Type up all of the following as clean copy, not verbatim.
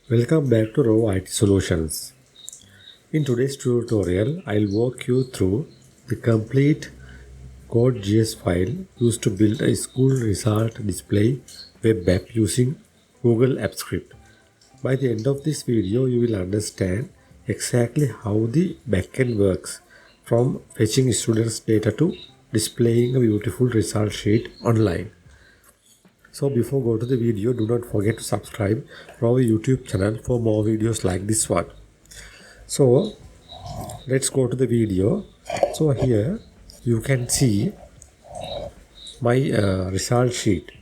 Welcome back to Rover IT Solutions. In today's tutorial, I'll walk you through the complete Code.gs file used to build a school result display web app using Google Apps Script. By the end of this video, you will understand exactly how the backend works, from fetching students' data to displaying a beautiful result sheet online. So before go to the video, do not forget to subscribe to our YouTube channel for more videos like this one. So let's go to the video. So here you can see my result sheet.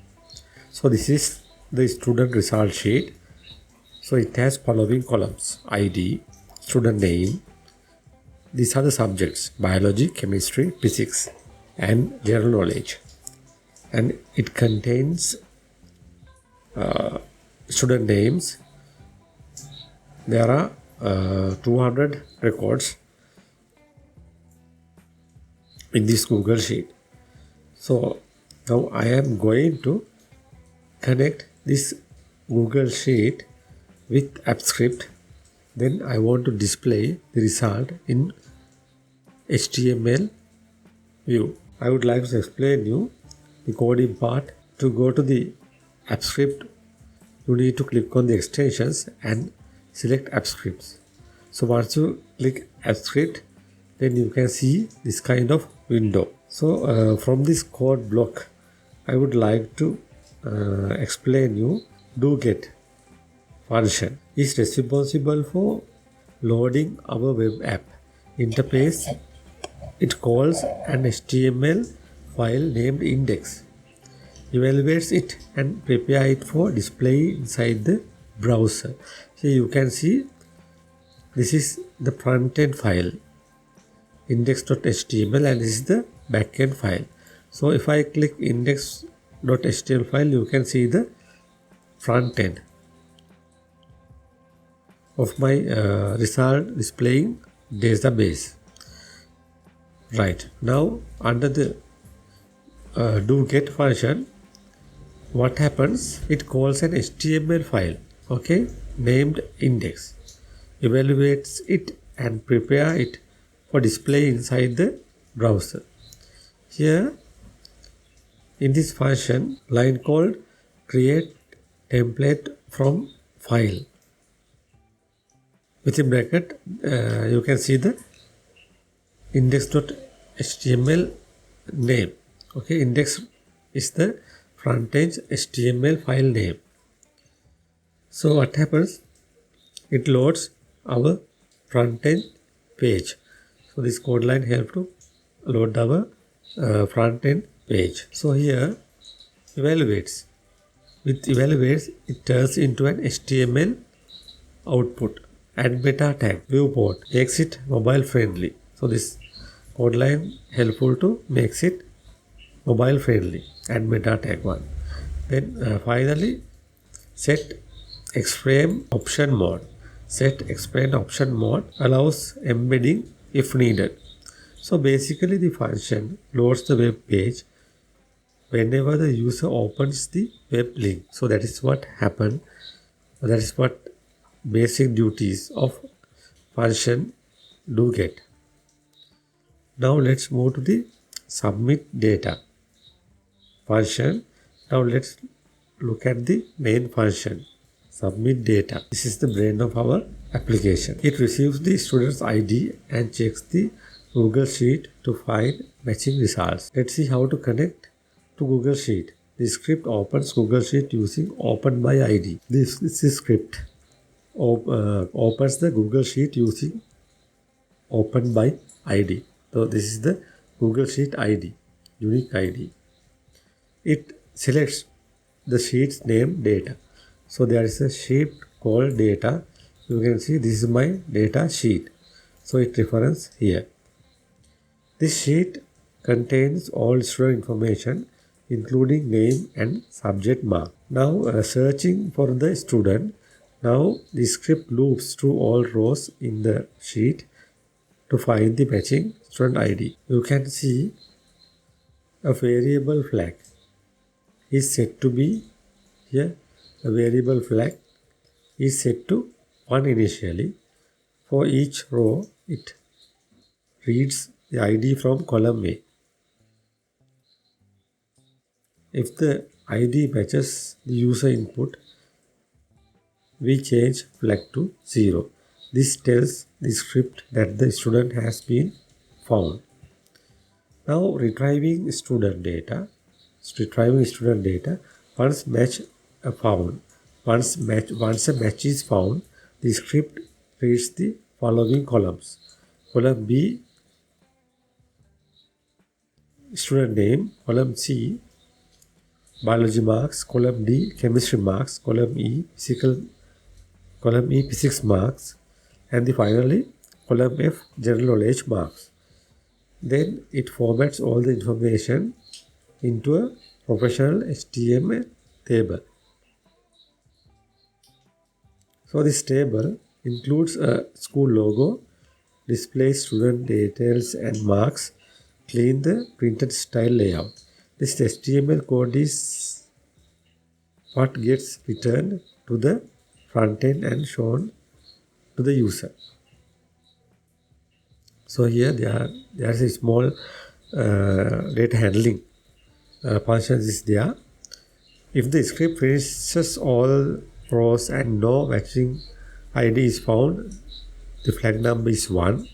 So this is the student result sheet. So it has following columns: ID, student name. These are the subjects: biology, chemistry, physics, and general knowledge. And it contains student names. There are 200 records in this Google Sheet. So now I am going to connect this Google Sheet with AppScript. Then I want to display the result in HTML view. I would like to explain you the coding part. To go to the AppScript, you need to click on the extensions and select AppScripts. So once you click AppScript, then you can see this kind of window. So from this code block, I would like to explain you doGet function is responsible for loading our web app interface. It calls an HTML file named index, evaluates it and prepare it for display inside the browser. So you can see this is the front end file index.html and this is the backend file. So if I click index.html file, you can see the front end of my result displaying database. Right, now under the doGet function, what happens? It calls an HTML file, okay, named index, evaluates it and prepare it for display inside the browser. Here in this function, line called create template from file, within bracket you can see the index.html name. Okay, index is the front end HTML file name. So what happens? It loads our front end page. So this code line helps to load our front end page. So here evaluates. With evaluates, it turns into an HTML output. Add meta tag viewport makes it mobile friendly. So this code line helpful to makes it mobile friendly. Add meta tag one. Then finally set explain option mode. Set explain option mode allows embedding if needed. So basically the function loads the web page whenever the user opens the web link. So that is what happened. That is what basic duties of function doGet. Now let's move to the submit data function. Now let's look at the main function, submit data. This is the brain of our application. It receives the student's ID and checks the Google Sheet to find matching results. Let's see how to connect to Google Sheet. The script opens Google Sheet using open by ID. This script opens the Google Sheet using open by ID. So this is the Google Sheet ID, unique ID. It selects the sheet's name data. So there is a sheet called data. You can see this is my data sheet. So it reference here. This sheet contains all student information including name and subject mark. Now searching for the student. Now the script loops through all rows in the sheet to find the matching student ID. You can see a variable flag is set to be here, a variable flag is set to 1 initially. For each row, it reads the ID from column A. If the ID matches the user input, we change flag to 0. This tells the script that the student has been found. Now retrieving student data. Once match found. Once a match is found, the script reads the following columns. Column B, student name. Column C, biology marks. Column D, chemistry marks. Column E, physics marks. And finally, column F, general knowledge marks. Then it formats all the information into a professional HTML table. So this table includes a school logo, displays student details and marks, clean the printed style layout. This HTML code is what gets returned to the front end and shown to the user. So here there is a small data handling function is there. If the script finishes all rows and no matching ID is found, the flag number is 1.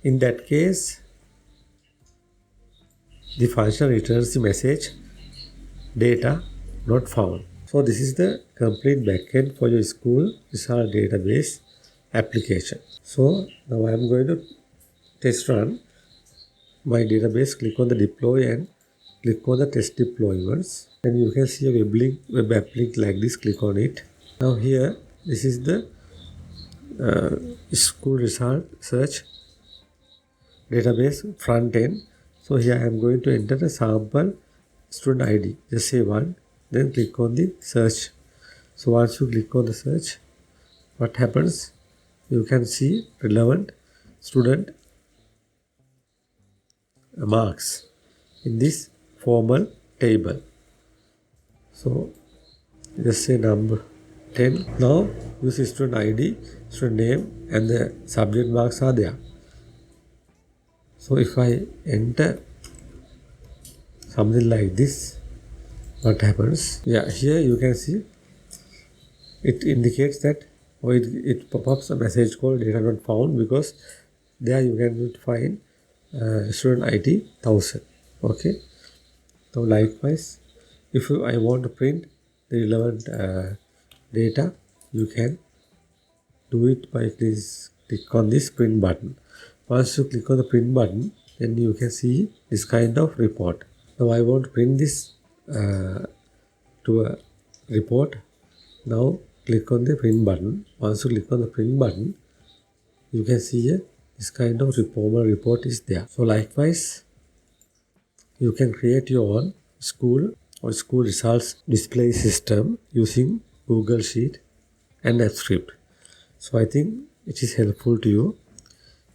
In that case, the function returns the message data not found. So this is the complete backend for your school result database application. So now I am going to test run my database. Click on the deploy and click on the test deployments. And you can see a web app link like this. Click on it. Now here, this is the school result search database front end. So here I am going to enter the sample student ID. Just say 1. Then click on the search. So once you click on the search, what happens? You can see relevant student marks in this formal table. So just say number 10. Now use student ID, student name, and the subject marks are there. So if I enter something like this, what happens? Yeah, here you can see it indicates that it pops a message called data not found, because there you can find student ID 1000. Okay. So likewise, if I want to print the relevant data, you can do it by please click on this print button. Once you click on the print button, then you can see this kind of report. Now I want to print this to a report. Now click on the print button. Once you click on the print button, you can see this kind of formal report is there. So likewise, you can create your own school or school results display system using Google Sheet and AppScript. So I think it is helpful to you.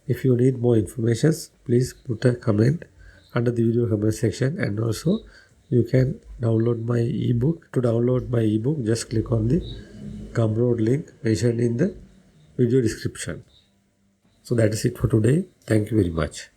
If you need more information, please put a comment under the video comment section, and also you can download my ebook. To download my ebook, just click on the Gumroad link mentioned in the video description. So that is it for today. Thank you very much.